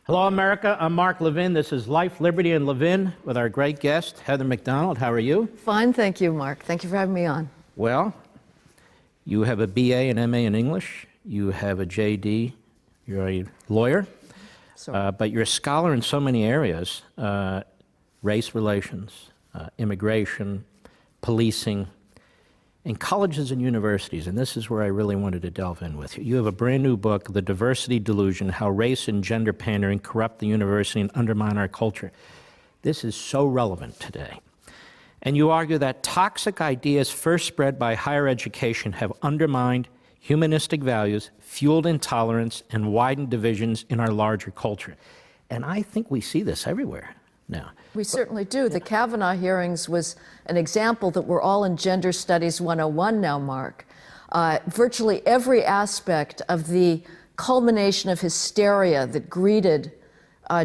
Hello, America. I'm Mark Levin. This is Life, Liberty, and Levin with our great guest, Heather MacDonald. How are you? Fine, thank you, Mark. Thank you for having me on. Well, you have a BA and MA in English. You have a JD. You're a lawyer. But you're a scholar in so many areas, race relations, immigration, policing, and colleges and universities, and this is where I really wanted to delve in with you. You have a brand new book, The Diversity Delusion, How Race and Gender Pandering Corrupt the University and Undermine Our Culture. This is so relevant today. And you argue that toxic ideas first spread by higher education have undermined humanistic values, fueled intolerance, and widened divisions in our larger culture. And I think we see this everywhere now. We certainly do. The Kavanaugh hearings was an example that we're all in Gender Studies 101 now, Mark. Virtually every aspect of the culmination of hysteria that greeted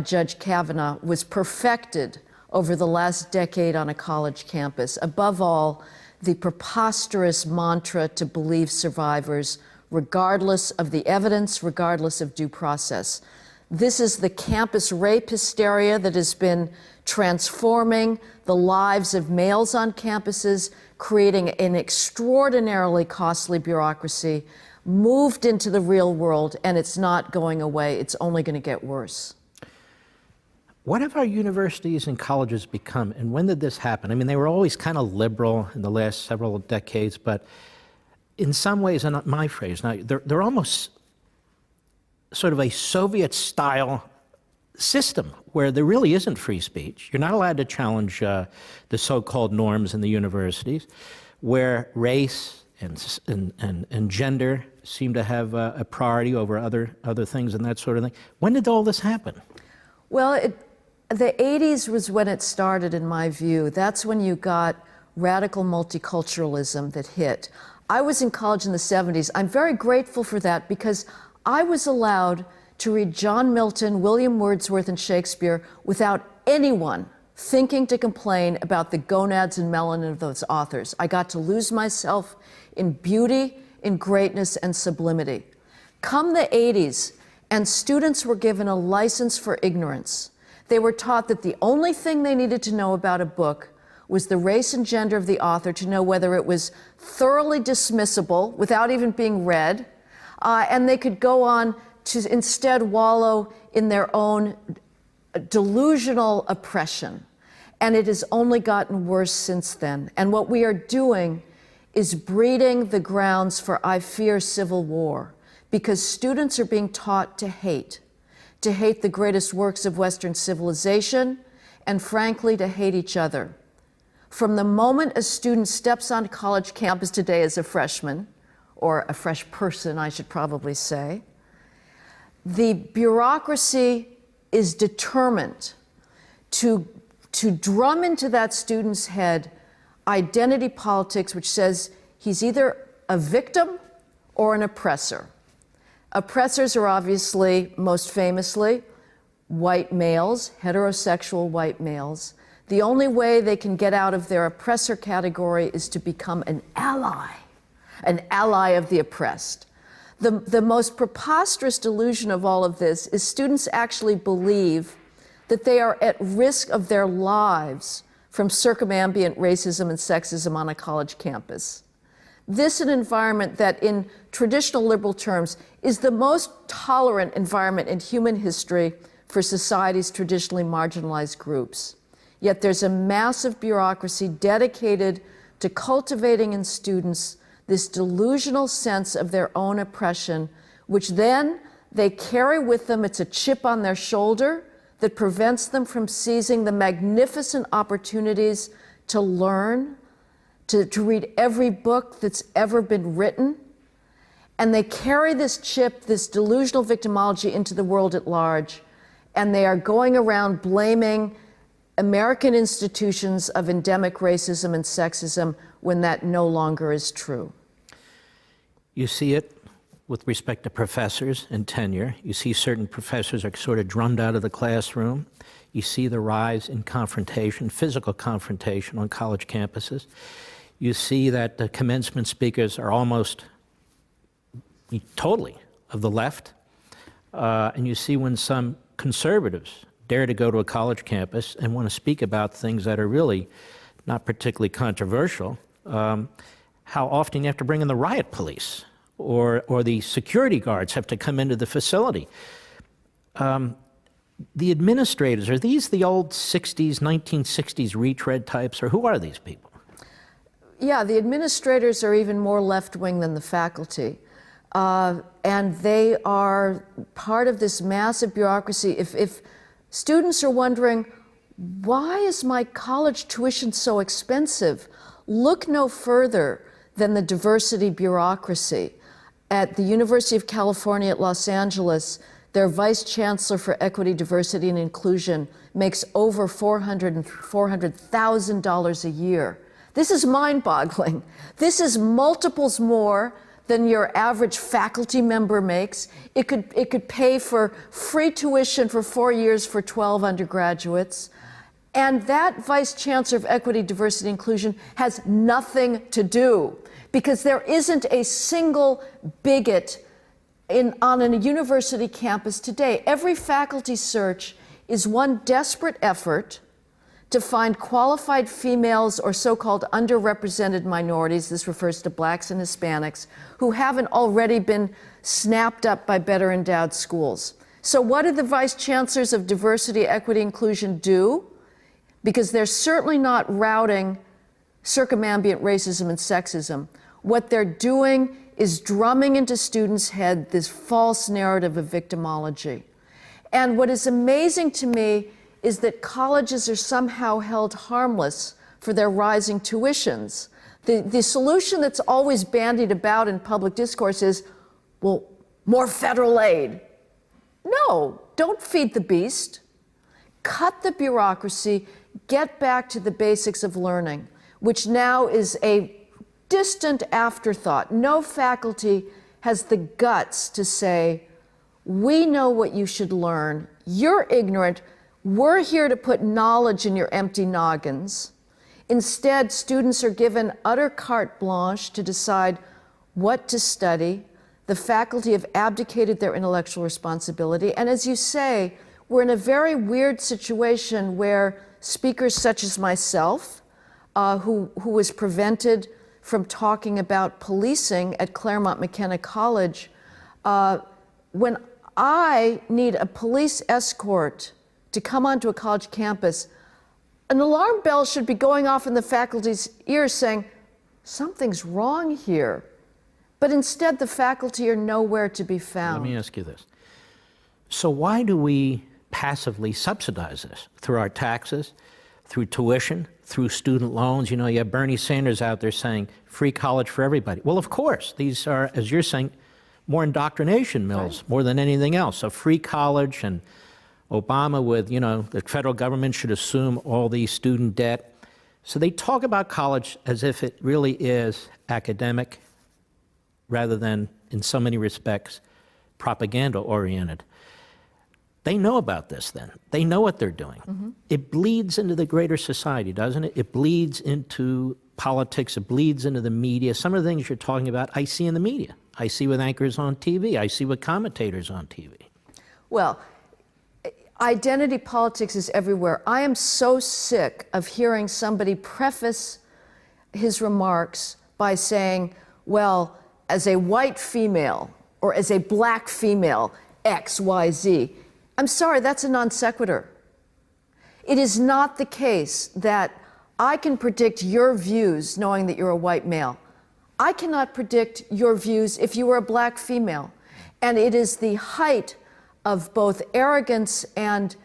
Judge Kavanaugh was perfected over the last decade on a college campus. Above all, the preposterous mantra to believe survivors, regardless of the evidence, regardless of due process. This is the campus rape hysteria that has been transforming the lives of males on campuses, creating an extraordinarily costly bureaucracy, moved into the real world, and it's not going away. It's only going to get worse. What have our universities and colleges become, and when did this happen? I mean, they were always kind of liberal in the last several decades, but in some ways, and not my phrase, now they're almost sort of a Soviet-style system where there really isn't free speech. You're not allowed to challenge the so-called norms in the universities, where race and gender seem to have a priority over other things and that sort of thing. When did all this happen? Well, the 80s was when it started, in my view. That's when you got radical multiculturalism that hit. I was in college in the 70s. I'm very grateful for that because I was allowed to read John Milton, William Wordsworth, and Shakespeare without anyone thinking to complain about the gonads and melanin of those authors. I got to lose myself in beauty, in greatness, and sublimity. Come the 80s, and students were given a license for ignorance. They were taught that the only thing they needed to know about a book was the race and gender of the author, to know whether it was thoroughly dismissible without even being read, and they could go on to instead wallow in their own delusional oppression. And it has only gotten worse since then. And what we are doing is breeding the grounds for, I fear, civil war, because students are being taught to hate the greatest works of Western civilization, and frankly, to hate each other. From the moment a student steps on college campus today as a freshman, or a fresh person, I should probably say, the bureaucracy is determined to drum into that student's head identity politics, which says he's either a victim or an oppressor. Oppressors are obviously, most famously, white males, heterosexual white males. The only way they can get out of their oppressor category is to become an ally of the oppressed. The most preposterous delusion of all of this is students actually believe that they are at risk of their lives from circumambient racism and sexism on a college campus. This is an environment that, in traditional liberal terms, is the most tolerant environment in human history for society's traditionally marginalized groups. Yet there's a massive bureaucracy dedicated to cultivating in students this delusional sense of their own oppression, which then they carry with them. It's a chip on their shoulder that prevents them from seizing the magnificent opportunities to learn, to read every book that's ever been written. And they carry this chip, this delusional victimology, into the world at large. And they are going around blaming American institutions of endemic racism and sexism when that no longer is true. You see it with respect to professors and tenure. You see certain professors are sort of drummed out of the classroom. You see the rise in confrontation, physical confrontation on college campuses. You see that the commencement speakers are almost totally of the left. And you see when some conservatives dare to go to a college campus and want to speak about things that are really not particularly controversial, how often you have to bring in the riot police or the security guards have to come into the facility. The administrators, are these the old 60s, 1960s retread types, or who are these people? Yeah, the administrators are even more left-wing than the faculty. And they are part of this massive bureaucracy. If students are wondering, why is my college tuition so expensive? Look no further than the diversity bureaucracy. At the University of California at Los Angeles, their vice chancellor for equity, diversity, and inclusion makes over $400,000 a year. This is mind-boggling. This is multiples more than your average faculty member makes. It could pay for free tuition for 4 years for 12 undergraduates. And that vice chancellor of equity, diversity, and inclusion has nothing to do, because there isn't a single bigot on a university campus today. Every faculty search is one desperate effort to find qualified females or so-called underrepresented minorities, this refers to blacks and Hispanics, who haven't already been snapped up by better endowed schools. So what do the vice chancellors of diversity, equity, inclusion do? Because they're certainly not routing circumambient racism and sexism. What they're doing is drumming into students' head this false narrative of victimology. And what is amazing to me is that colleges are somehow held harmless for their rising tuitions. The solution that's always bandied about in public discourse is, well, more federal aid. No, don't feed the beast. Cut the bureaucracy, get back to the basics of learning, which now is a distant afterthought. No faculty has the guts to say, we know what you should learn, you're ignorant, we're here to put knowledge in your empty noggins. Instead, students are given utter carte blanche to decide what to study. The faculty have abdicated their intellectual responsibility. And as you say, we're in a very weird situation where speakers such as myself, who was prevented from talking about policing at Claremont McKenna College, when I need a police escort to come onto a college campus, an alarm bell should be going off in the faculty's ears saying, something's wrong here. But instead, the faculty are nowhere to be found. Let me ask you this. So why do we passively subsidize this? Through our taxes, through tuition, through student loans? You know, you have Bernie Sanders out there saying free college for everybody. Well, of course, these are, as you're saying, more indoctrination mills, right, more than anything else. So free college, and Obama with, you know, the federal government should assume all the student debt. So they talk about college as if it really is academic rather than, in so many respects, propaganda-oriented. They know about this then. They know what they're doing. Mm-hmm. It bleeds into the greater society, doesn't it? It bleeds into politics. It bleeds into the media. Some of the things you're talking about, I see in the media. I see with anchors on TV. I see with commentators on TV. Well, identity politics is everywhere. I am so sick of hearing somebody preface his remarks by saying, well, as a white female or as a black female, X, Y, Z. I'm sorry, that's a non sequitur. It is not the case that I can predict your views knowing that you're a white male. I cannot predict your views if you were a black female. And it is the height of both arrogance and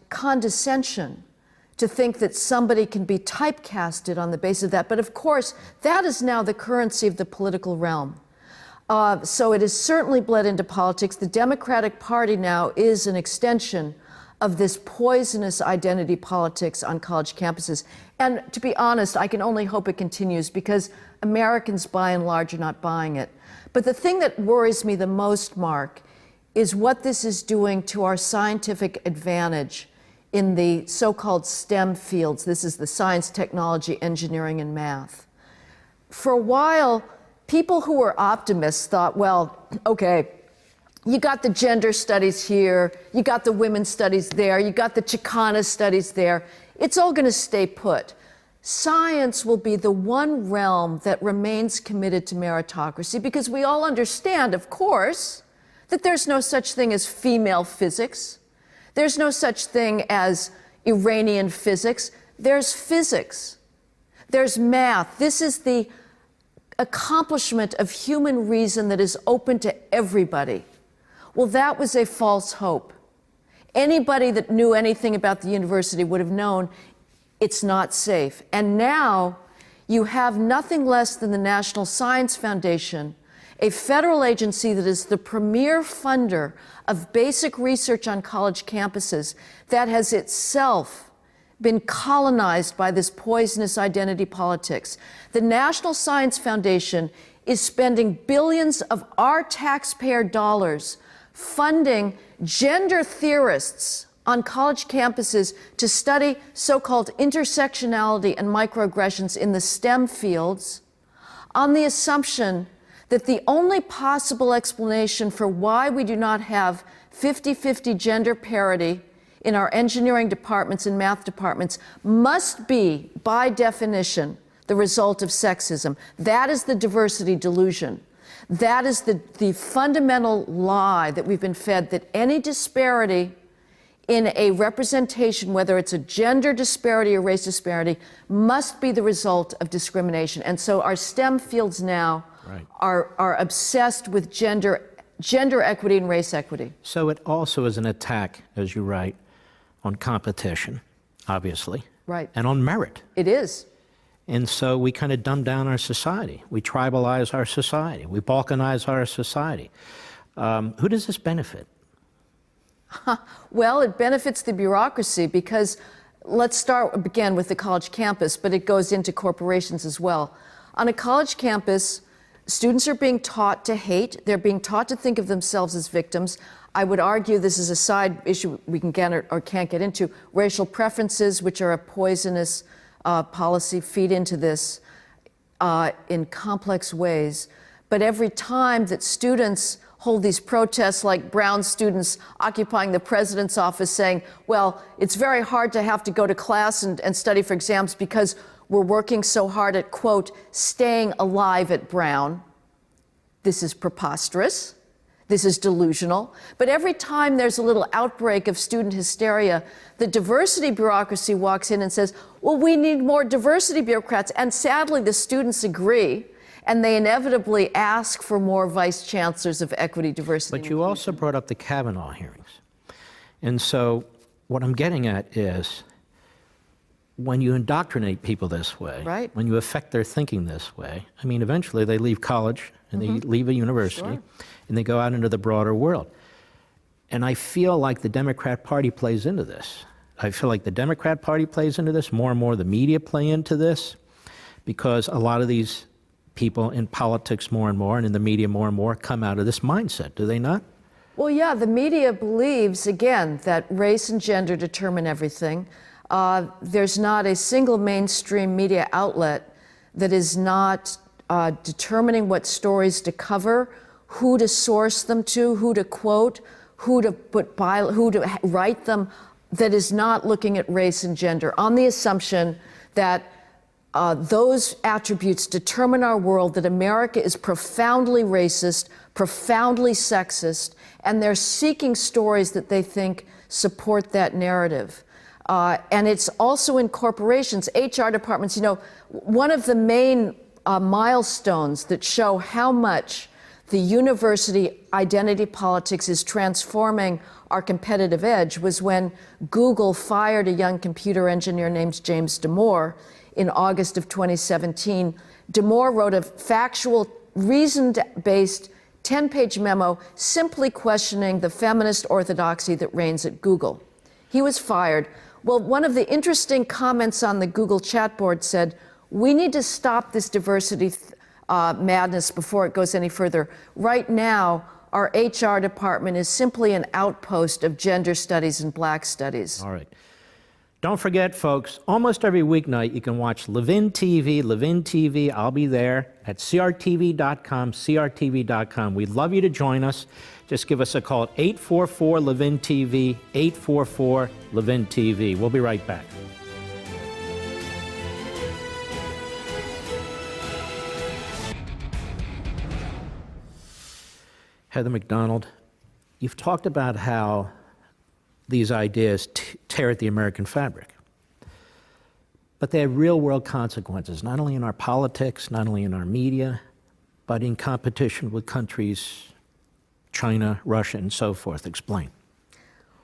condescension to think that somebody can be typecasted on the basis of that. But of course, that is now the currency of the political realm. So it has certainly bled into politics. The Democratic Party now is an extension of this poisonous identity politics on college campuses. And to be honest, I can only hope it continues, because Americans, by and large, are not buying it. But the thing that worries me the most, Mark, is what this is doing to our scientific advantage in the so-called STEM fields. This is the science, technology, engineering, and math. For a while, people who were optimists thought, well, okay, You got the gender studies here, you got the women's studies there, you got the Chicana studies there. It's all going to stay put. Science will be the one realm that remains committed to meritocracy because we all understand, of course, that there's no such thing as female physics. There's no such thing as Iranian physics. There's physics. There's math. This is the accomplishment of human reason that is open to everybody. Well, that was a false hope. Anybody that knew anything about the university would have known it's not safe. And now you have nothing less than the National Science Foundation, a federal agency that is the premier funder of basic research on college campuses, that has itself been colonized by this poisonous identity politics. The National Science Foundation is spending billions of our taxpayer dollars funding gender theorists on college campuses to study so-called intersectionality and microaggressions in the STEM fields, on the assumption that the only possible explanation for why we do not have 50-50 gender parity in our engineering departments and math departments must be, by definition, the result of sexism. That is the diversity delusion. That is the fundamental lie that we've been fed, that any disparity in a representation, whether it's a gender disparity or race disparity, must be the result of discrimination. And so our STEM fields now are obsessed with gender equity and race equity. So it also is an attack, as you write, on competition, obviously. Right. And on merit. It is. And so we kind of dumb down our society. We tribalize our society. We balkanize our society. Who does this benefit? Well, it benefits the bureaucracy because let's start again with the college campus, but it goes into corporations as well. On a college campus, students are being taught to hate. They're being taught to think of themselves as victims. I would argue this is a side issue we can get or can't get into. Racial preferences, which are a poisonous policy, feed into this in complex ways. But every time that students hold these protests, like brown students occupying the president's office saying, well, it's very hard to have to go to class and study for exams because we're working so hard at, quote, staying alive at Brown. This is preposterous. This is delusional. But every time there's a little outbreak of student hysteria, the diversity bureaucracy walks in and says, well, we need more diversity bureaucrats. And sadly, the students agree, and they inevitably ask for more vice chancellors of equity, diversity, But you also brought up the Kavanaugh hearings. And so what I'm getting at is, when you indoctrinate people this way, right, when you affect their thinking this way, I mean, eventually they leave college and they leave a university and they go out into the broader world. And I feel like the Democrat Party plays into this. I feel like the Democrat Party plays into this. More and more the media play into this because a lot of these people in politics more and more and in the media more and more come out of this mindset, do they not? Well, yeah, the media believes, again, that race and gender determine everything. There's not a single mainstream media outlet that is not determining what stories to cover, who to source them to, who to quote, who to write them, that is not looking at race and gender on the assumption that those attributes determine our world, that America is profoundly racist, profoundly sexist, and they're seeking stories that they think support that narrative. And it's also in corporations, HR departments. You know, one of the main milestones that show how much the university identity politics is transforming our competitive edge was when Google fired a young computer engineer named James Damore in August of 2017. Damore wrote a factual, reasoned-based 10-page memo simply questioning the feminist orthodoxy that reigns at Google. He was fired. Well, one of the interesting comments on the Google chat board said, we need to stop this diversity madness before it goes any further. Right now, our HR department is simply an outpost of gender studies and black studies. All right. Don't forget, folks, almost every weeknight you can watch Levin TV. Levin TV, I'll be there at crtv.com, crtv.com. We'd love you to join us. Just give us a call at 844-LEVIN-TV, 844-LEVIN-TV. We'll be right back. Heather MacDonald, you've talked about how these ideas tear at the American fabric. But they have real-world consequences, not only in our politics, not only in our media, but in competition with countries, China, Russia, and so forth. Explain.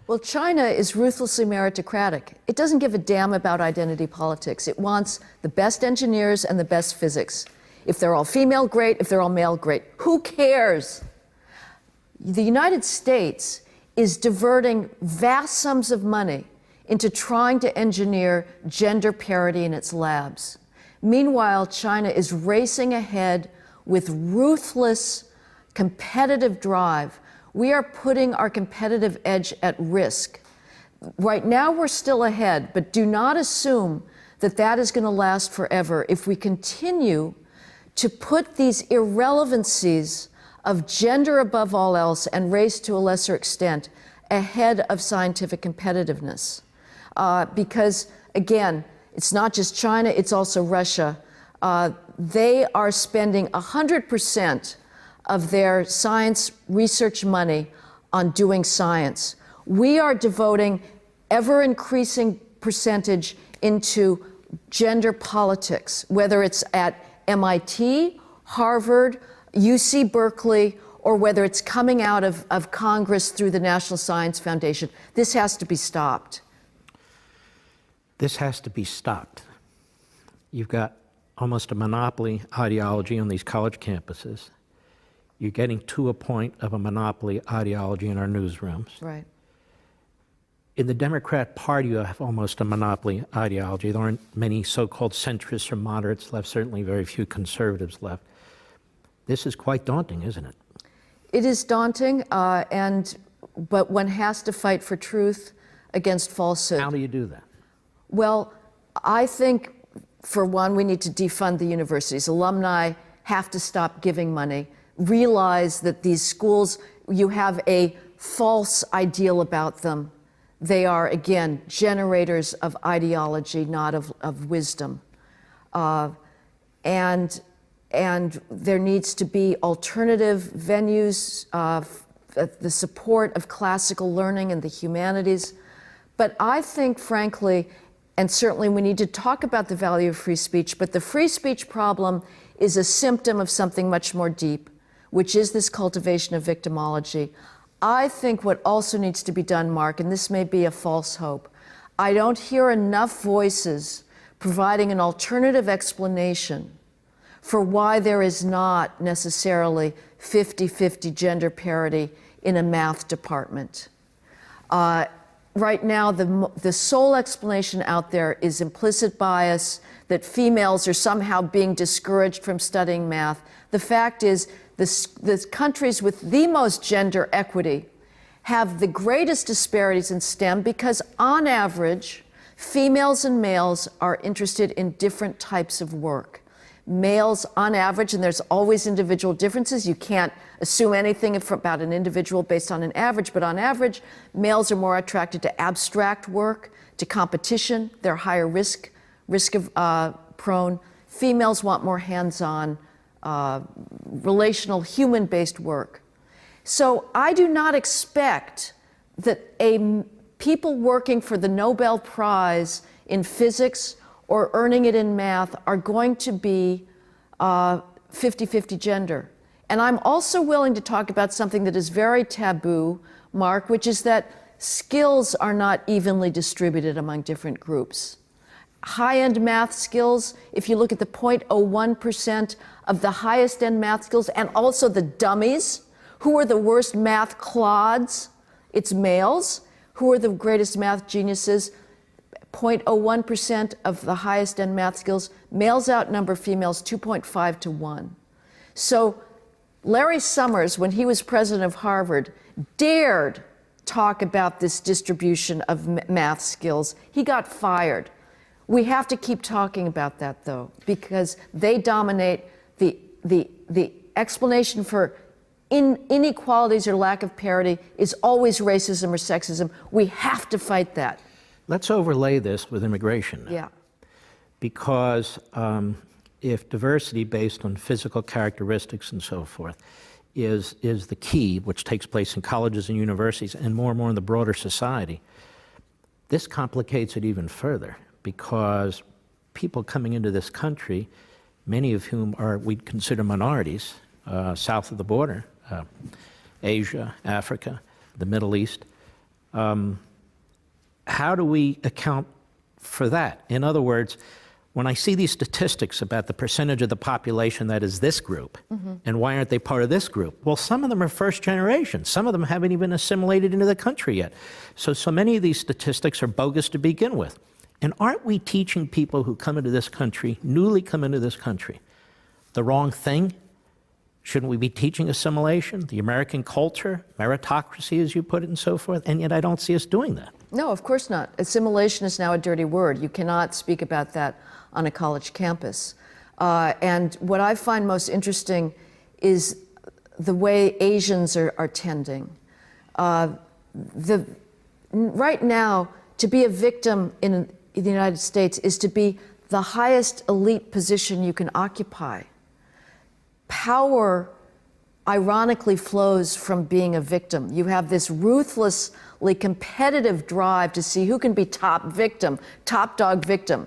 Well, China is ruthlessly meritocratic. It doesn't give a damn about identity politics. It wants the best engineers and the best physics. If they're all female, great. If they're all male, great. Who cares? The United States is diverting vast sums of money into trying to engineer gender parity in its labs. Meanwhile, China is racing ahead with ruthless competitive drive. We are putting our competitive edge at risk. Right now, we're still ahead, but do not assume that that is going to last forever if we continue to put these irrelevancies of gender above all else and race to a lesser extent ahead of scientific competitiveness. Because, again, it's not just China, it's also Russia. They are spending 100% of their science research money on doing science. We are devoting ever-increasing percentage into gender politics, whether it's at MIT, Harvard, UC Berkeley, or whether it's coming out of Congress through the National Science Foundation. This has to be stopped. This has to be stopped. You've got almost a monopoly ideology on these college campuses. You're getting to a point of a monopoly ideology in our newsrooms. Right. In the Democrat Party, you have almost a monopoly ideology. There aren't many so-called centrists or moderates left, certainly very few conservatives left. This is quite daunting, isn't it? It is daunting, but one has to fight for truth against falsehood. How do you do that? Well, I think, for one, we need to defund the universities. Alumni have to stop giving money, realize that these schools, you have a false ideal about them. They are, again, generators of ideology, not of wisdom. And there needs to be alternative venues, the support of classical learning and the humanities. But I think, frankly, and certainly we need to talk about the value of free speech, but the free speech problem is a symptom of something much more deep, which is this cultivation of victimology. I think what also needs to be done, Mark, and this may be a false hope, I don't hear enough voices providing an alternative explanation for why there is not necessarily 50-50 gender parity in a math department. Right now, the sole explanation out there is implicit bias, that females are somehow being discouraged from studying math. The fact is, the countries with the most gender equity have the greatest disparities in STEM because, on average, females and males are interested in different types of work. Males, on average, and there's always individual differences, you can't assume anything about an individual based on an average, but on average, males are more attracted to abstract work, to competition, they're higher risk prone. Females want more hands-on, relational, human-based work. So I do not expect that people working for the Nobel Prize in physics or earning it in math are going to be 50-50 gender. And I'm also willing to talk about something that is very taboo, Mark, which is that skills are not evenly distributed among different groups. High-end math skills, if you look at the 0.01% of the highest-end math skills, and also the dummies, who are the worst math clods? It's males. Who are the greatest math geniuses? 0.01% of the highest-end math skills. Males outnumber females 2.5 to 1. So Larry Summers, when he was president of Harvard, dared talk about this distribution of math skills. He got fired. We have to keep talking about that, though, because they dominate the explanation for inequalities or lack of parity is always racism or sexism. We have to fight that. Let's overlay this with immigration now. Yeah. Because if diversity based on physical characteristics and so forth is the key, which takes place in colleges and universities and more in the broader society, this complicates it even further because people coming into this country, many of whom we'd consider minorities, south of the border, Asia, Africa, the Middle East, how do we account for that? In other words, when I see these statistics about the percentage of the population that is this group, and why aren't they part of this group? Well, some of them are first generation. Some of them haven't even assimilated into the country yet. So many of these statistics are bogus to begin with. And aren't we teaching people who come into this country, newly come into this country, the wrong thing? Shouldn't we be teaching assimilation, the American culture, meritocracy, as you put it, and so forth? And yet I don't see us doing that. No, of course not. Assimilation is now a dirty word. You cannot speak about that on a college campus. And what I find most interesting is the way Asians are tending. Right now, to be a victim in the United States is to be the highest elite position you can occupy. Power, ironically, flows from being a victim. You have this ruthlessly competitive drive to see who can be top victim, top dog victim.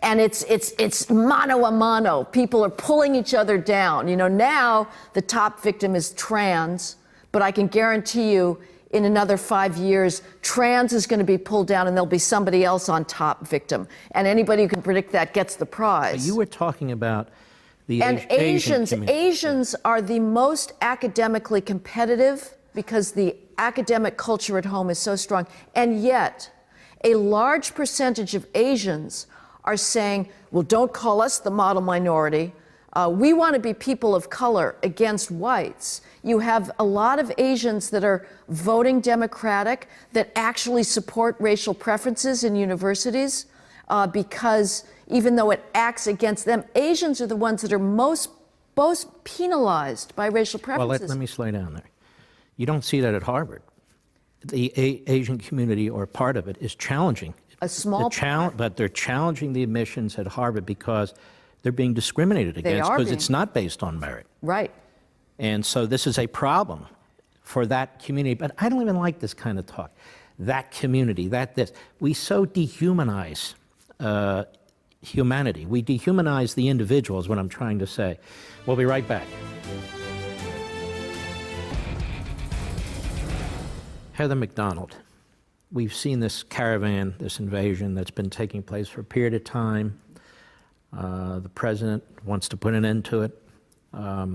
And it's mano a mano. People are pulling each other down. You know, now the top victim is trans, but I can guarantee you in another 5 years, trans is going to be pulled down and there'll be somebody else on top victim. And anybody who can predict that gets the prize. But you were talking about the and Asians are the most academically competitive because the academic culture at home is so strong. And yet, a large percentage of Asians are saying, well, don't call us the model minority. We want to be people of color against whites. You have a lot of Asians that are voting Democratic that actually support racial preferences in universities because even though it acts against them, Asians are the ones that are most penalized by racial preferences. Well, let me slow down there. You don't see that at Harvard. The Asian community, or part of it, is challenging. A small part. But they're challenging the admissions at Harvard because they're being discriminated against because it's not based on merit. Right. And so this is a problem for that community. But I don't even like this kind of talk. That community, this. We so dehumanize humanity. We dehumanize the individual is what I'm trying to say. We'll be right back. Heather MacDonald, we've seen this caravan, this invasion that's been taking place for a period of time. The president wants to put an end to it. I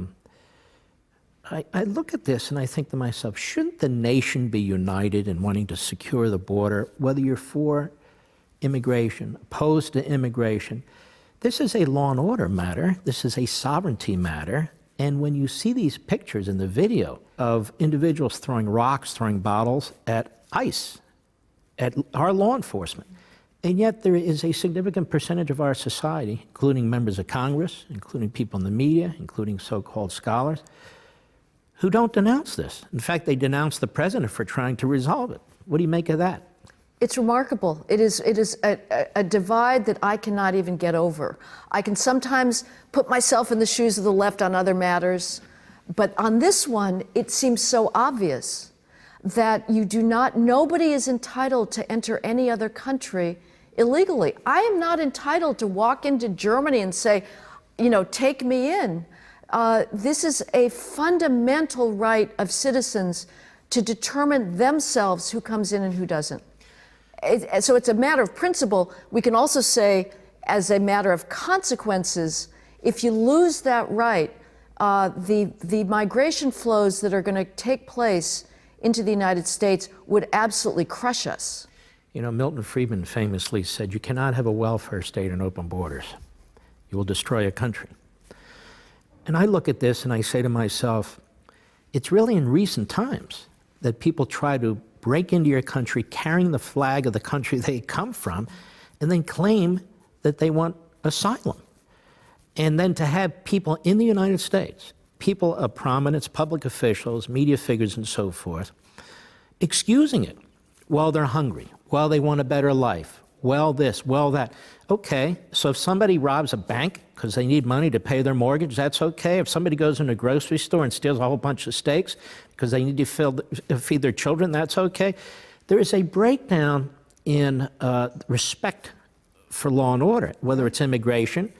look at this and I think to myself, shouldn't the nation be united in wanting to secure the border, whether you're for immigration, opposed to immigration? This is a law and order matter. This is a sovereignty matter. And when you see these pictures in the video of individuals throwing rocks, throwing bottles at ICE, at our law enforcement, and yet there is a significant percentage of our society, including members of Congress, including people in the media, including so-called scholars, who don't denounce this. In fact, they denounce the president for trying to resolve it. What do you make of that? It's remarkable. It is a divide that I cannot even get over. I can sometimes put myself in the shoes of the left on other matters, but on this one, it seems so obvious that nobody is entitled to enter any other country illegally. I am not entitled to walk into Germany and say, take me in. This is a fundamental right of citizens to determine themselves who comes in and who doesn't. So it's a matter of principle. We can also say, as a matter of consequences, if you lose that right, the migration flows that are going to take place into the United States would absolutely crush us. Milton Friedman famously said, you cannot have a welfare state and open borders. You will destroy a country. And I look at this and I say to myself, it's really in recent times that people try to break into your country carrying the flag of the country they come from, and then claim that they want asylum. And then to have people in the United States, people of prominence, public officials, media figures, and so forth, excusing it while they're hungry, while they want a better life, well this, well that. Okay, so if somebody robs a bank because they need money to pay their mortgage, that's okay. If somebody goes in a grocery store and steals a whole bunch of steaks because they need to feed their children, that's okay. There is a breakdown in respect for law and order, whether it's immigration,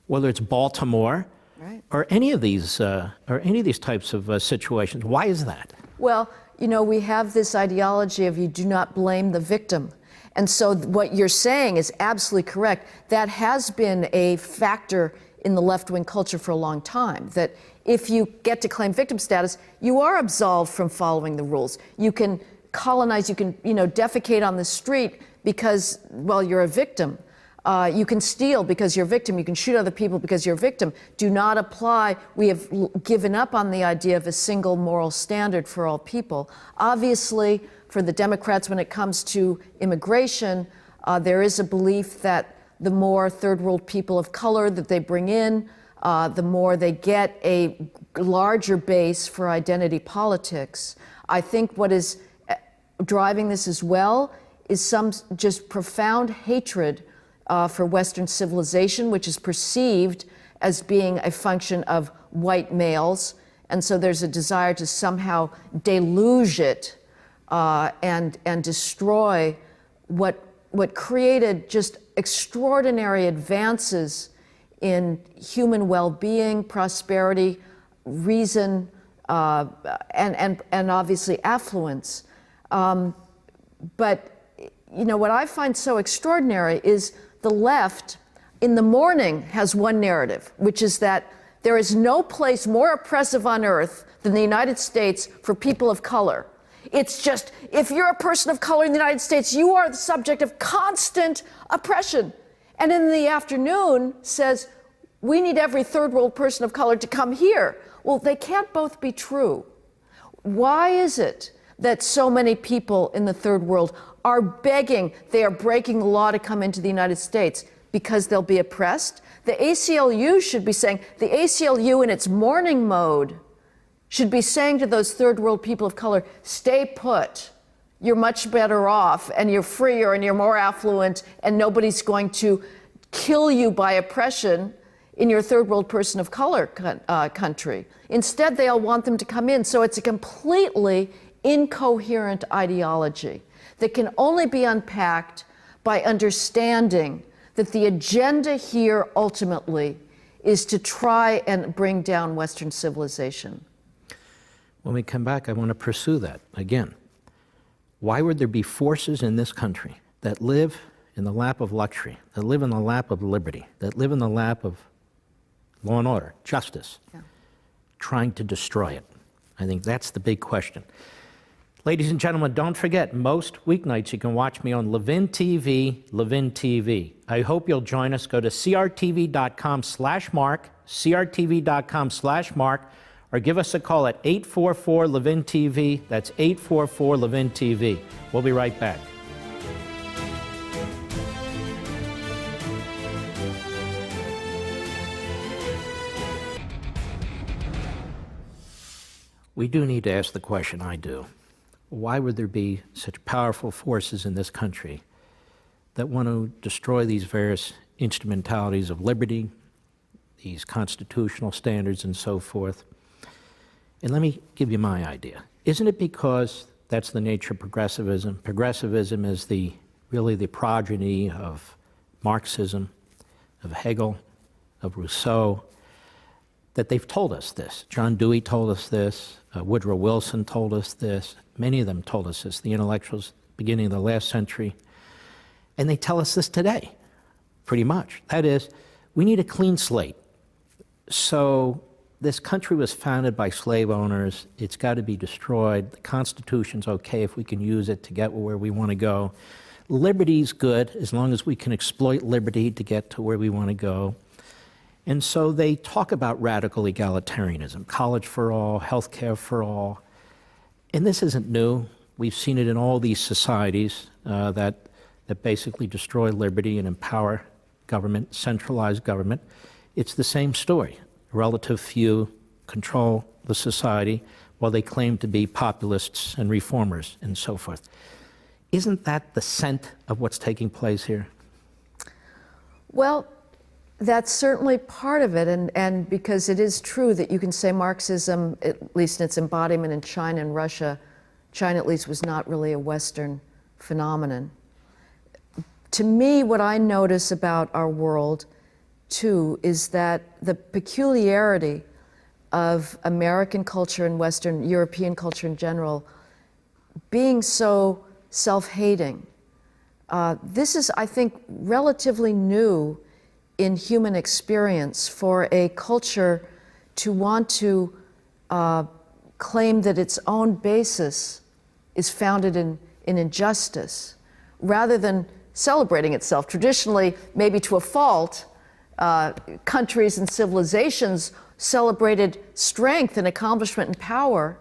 whether it's Baltimore, right, or any of these types of situations. Why is that? Well, you know, we have this ideology of you do not blame the victim. And so what you're saying is absolutely correct. That has been a factor in the left-wing culture for a long time, that if you get to claim victim status, you are absolved from following the rules. You can colonize, you can, defecate on the street because, well, you're a victim. You can steal because you're a victim. You can shoot other people because you're a victim. Do not apply. We have given up on the idea of a single moral standard for all people. Obviously, for the Democrats, when it comes to immigration, there is a belief that the more third world people of color that they bring in, the more they get a larger base for identity politics. I think what is driving this as well is some just profound hatred for Western civilization, which is perceived as being a function of white males. And so there's a desire to somehow deluge it and destroy what created just extraordinary advances in human well-being, prosperity, reason, and obviously affluence. But what I find so extraordinary is the left in the morning has one narrative, which is that there is no place more oppressive on earth than the United States for people of color. It's just, if you're a person of color in the United States, you are the subject of constant oppression. And in the afternoon says, we need every third world person of color to come here. Well, they can't both be true. Why is it that so many people in the third world are begging, they are breaking the law to come into the United States? Because they'll be oppressed? The ACLU should be saying, the ACLU in its morning mode should be saying to those third world people of color, stay put. You're much better off, and you're freer, and you're more affluent, and nobody's going to kill you by oppression in your third world person of color country. Instead, they all want them to come in. So it's a completely incoherent ideology that can only be unpacked by understanding that the agenda here ultimately is to try and bring down Western civilization. When we come back, I want to pursue that again. Why would there be forces in this country that live in the lap of luxury, that live in the lap of liberty, that live in the lap of law and order, justice, trying to destroy it? I think that's the big question. Ladies and gentlemen, don't forget, most weeknights you can watch me on Levin TV, Levin TV. I hope you'll join us. Go to crtv.com/Mark, crtv.com/Mark, or give us a call at 844-LEVIN-TV. That's 844-LEVIN-TV. We'll be right back. We do need to ask the question, I do. Why would there be such powerful forces in this country that want to destroy these various instrumentalities of liberty, these constitutional standards and so forth? And let me give you my idea. Isn't it because that's the nature of progressivism? Progressivism is really the progeny of Marxism, of Hegel, of Rousseau, that they've told us this. John Dewey told us this. Woodrow Wilson told us this. Many of them told us this, the intellectuals beginning of the last century. And they tell us this today, pretty much. That is, we need a clean slate. So this country was founded by slave owners. It's got to be destroyed. The Constitution's okay if we can use it to get where we want to go. Liberty's good as long as we can exploit liberty to get to where we want to go. And so they talk about radical egalitarianism, college for all, health care for all. And this isn't new. We've seen it in all these societies that basically destroy liberty and empower government, centralized government. It's the same story. A relative few control the society while they claim to be populists and reformers and so forth. Isn't that the scent of what's taking place here? Well, that's certainly part of it, and because it is true that you can say Marxism, at least in its embodiment in China and Russia, China at least was not really a Western phenomenon. To me, what I notice about our world, too, is that the peculiarity of American culture and Western European culture in general being so self-hating. This is, I think, relatively new in human experience for a culture to want to claim that its own basis is founded in injustice, rather than celebrating itself. Traditionally, maybe to a fault, countries and civilizations celebrated strength and accomplishment and power,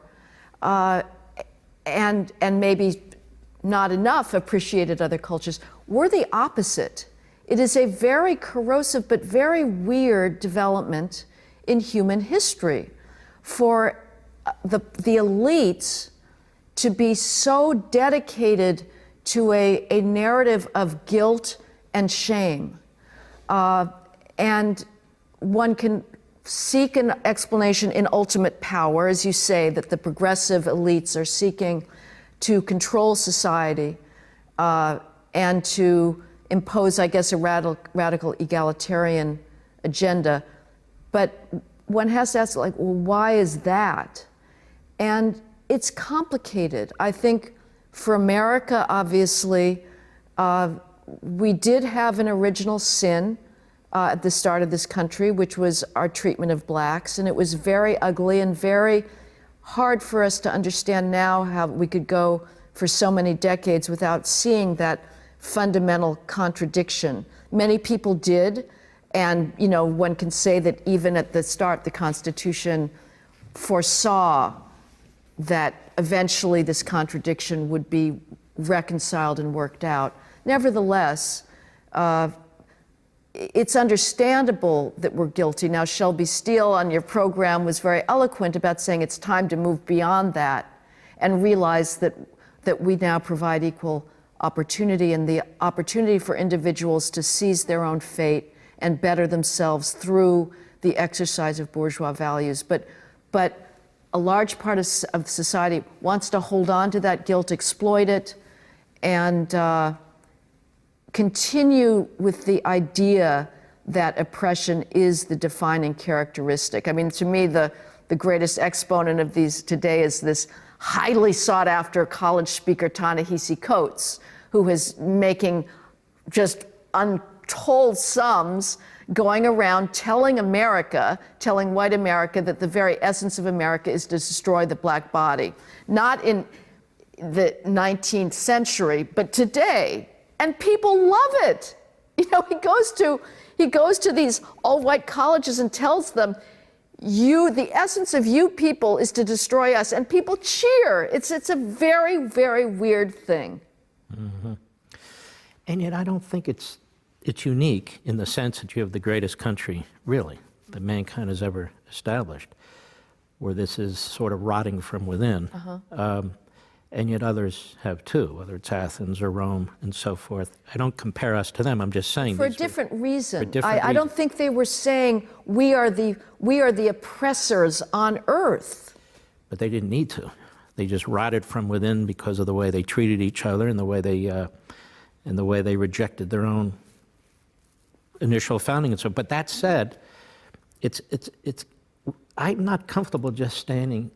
and maybe not enough appreciated other cultures. We're the opposite. It is a very corrosive but very weird development in human history for the elites to be so dedicated to a narrative of guilt and shame. And one can seek an explanation in ultimate power, as you say, that the progressive elites are seeking to control society and to impose, I guess, a radical egalitarian agenda. But one has to ask, like, well, why is that? And it's complicated. I think for America, obviously, we did have an original sin at the start of this country, which was our treatment of blacks, and it was very ugly and very hard for us to understand now how we could go for so many decades without seeing that fundamental contradiction. Many people did, and one can say that even at the start, the Constitution foresaw that eventually this contradiction would be reconciled and worked out. Nevertheless, it's understandable that we're guilty. Now, Shelby Steele on your program was very eloquent about saying it's time to move beyond that and realize that we now provide equal opportunity and the opportunity for individuals to seize their own fate and better themselves through the exercise of bourgeois values. But a large part of society wants to hold on to that guilt, exploit it, and continue with the idea that oppression is the defining characteristic. I mean, to me, the greatest exponent of these today is this highly sought after college speaker, Ta-Nehisi Coates, who is making just untold sums going around telling white America, that the very essence of America is to destroy the black body. Not in the 19th century, but today. And people love it. He goes to these all-white colleges and tells them, the essence of you people is to destroy us, and people cheer. It's a very, very weird thing. Mm-hmm. And yet I don't think it's unique in the sense that you have the greatest country, really, that mankind has ever established, where this is sort of rotting from within. Uh-huh. And yet others have too, whether it's Athens or Rome and so forth. I don't compare us to them. I'm just saying for a different reason. I don't think they were saying we are the oppressors on earth. But they didn't need to. They just rotted from within because of the way they treated each other and the way they rejected their own initial founding and so. But that said, I'm not comfortable just staying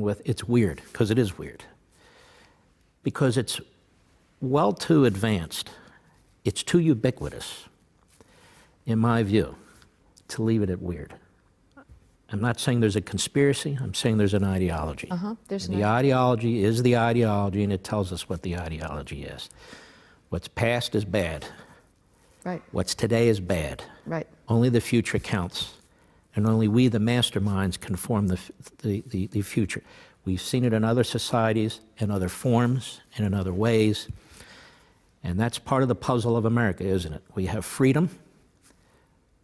with it's weird, because it is weird. Because it's well too advanced. It's too ubiquitous, in my view, to leave it at weird. I'm not saying there's a conspiracy, I'm saying there's an ideology. The ideology is the ideology, and it tells us what the ideology is. What's past is bad. Right. What's today is bad. Right. Only the future counts, and only we, the masterminds, can form the future. We've seen it in other societies, in other forms, and in other ways. And that's part of the puzzle of America, isn't it? We have freedom,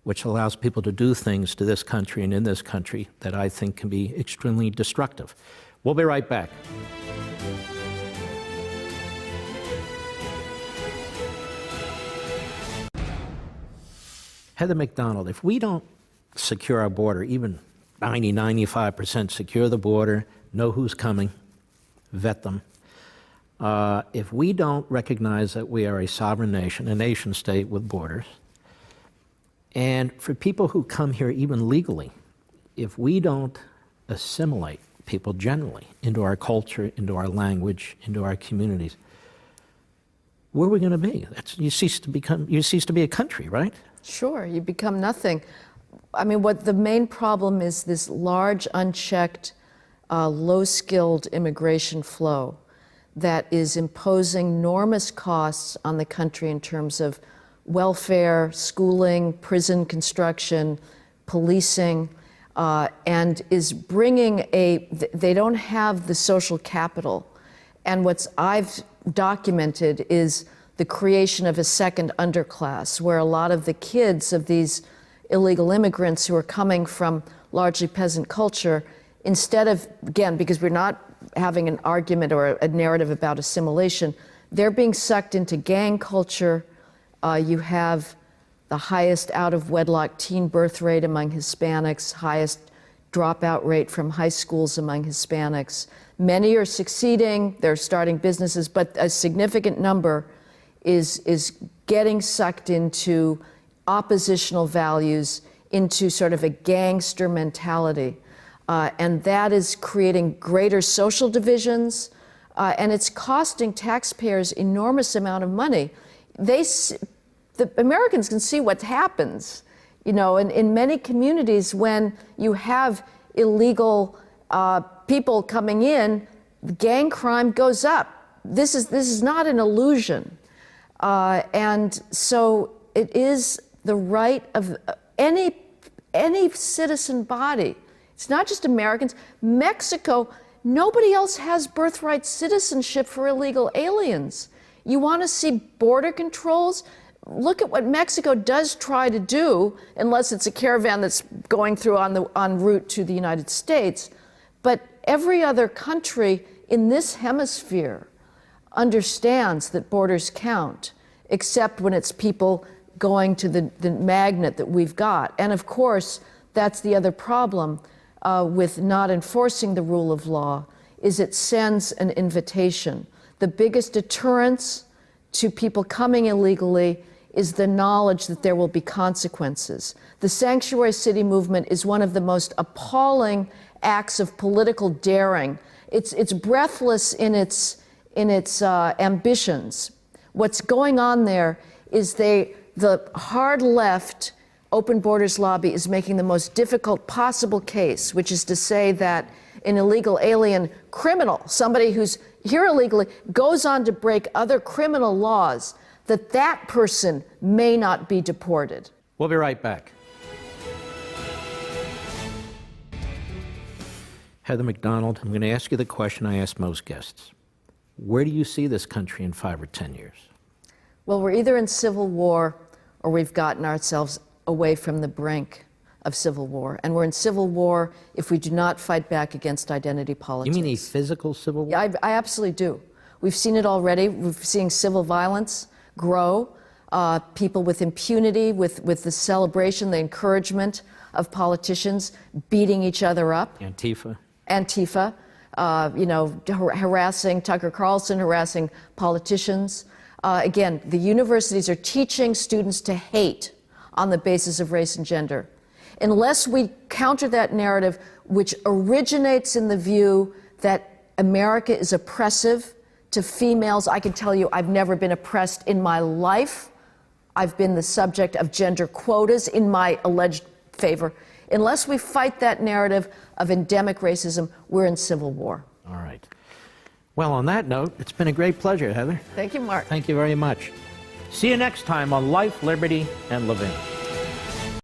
which allows people to do things to this country and in this country that I think can be extremely destructive. We'll be right back. Heather MacDonald, if we don't secure our border, even 90, 95% secure the border, know who's coming, vet them, if we don't recognize that we are a sovereign nation, a nation state with borders, and for people who come here even legally, if we don't assimilate people generally into our culture, into our language, into our communities, where are we going to be? You cease to be a country, right? Sure, you become nothing. I mean, what the main problem is this large, unchecked, low-skilled immigration flow that is imposing enormous costs on the country in terms of welfare, schooling, prison construction, policing, and is bringing they don't have the social capital. And what I've documented is the creation of a second underclass, where a lot of the kids of these illegal immigrants who are coming from largely peasant culture, instead of, again, because we're not having an argument or a narrative about assimilation, they're being sucked into gang culture. You have the highest out-of-wedlock teen birth rate among Hispanics, highest dropout rate from high schools among Hispanics. Many are succeeding, they're starting businesses, but a significant number is getting sucked into oppositional values, into sort of a gangster mentality. And that is creating greater social divisions, and it's costing taxpayers enormous amount of money. The Americans can see what happens, you know, in many communities when you have illegal people coming in, gang crime goes up. This is not an illusion. And so it is the right of any citizen body. It's not just Americans. Mexico, nobody else has birthright citizenship for illegal aliens. You want to see border controls? Look at what Mexico does try to do, unless it's a caravan that's going through en route to the United States. But every other country in this hemisphere understands that borders count, except when it's people going to the magnet that we've got. And of course, that's the other problem with not enforcing the rule of law, is it sends an invitation. The biggest deterrence to people coming illegally is the knowledge that there will be consequences. The sanctuary city movement is one of the most appalling acts of political daring. It's breathless in its ambitions. What's going on there is the hard left Open Borders lobby is making the most difficult possible case, which is to say that an illegal alien criminal, somebody who's here illegally, goes on to break other criminal laws, that person may not be deported. We'll be right back. Heather MacDonald, I'm going to ask you the question I ask most guests. Where do you see this country in 5 or 10 years? Well, we're either in civil war or we've gotten ourselves away from the brink of civil war. And we're in civil war if we do not fight back against identity politics. You mean a physical civil war? Yeah, I absolutely do. We've seen it already. We're seeing civil violence grow, people with impunity, with the celebration, the encouragement of politicians beating each other up. Antifa, harassing Tucker Carlson, harassing politicians. Again, the universities are teaching students to hate on the basis of race and gender. Unless we counter that narrative, which originates in the view that America is oppressive to females. I can tell you I've never been oppressed in my life. I've been the subject of gender quotas in my alleged favor. Unless we fight that narrative of endemic racism, we're in civil war. All right. Well, on that note, it's been a great pleasure, Heather. Thank you, Mark. Thank you very much. See you next time on Life, Liberty, and Levin.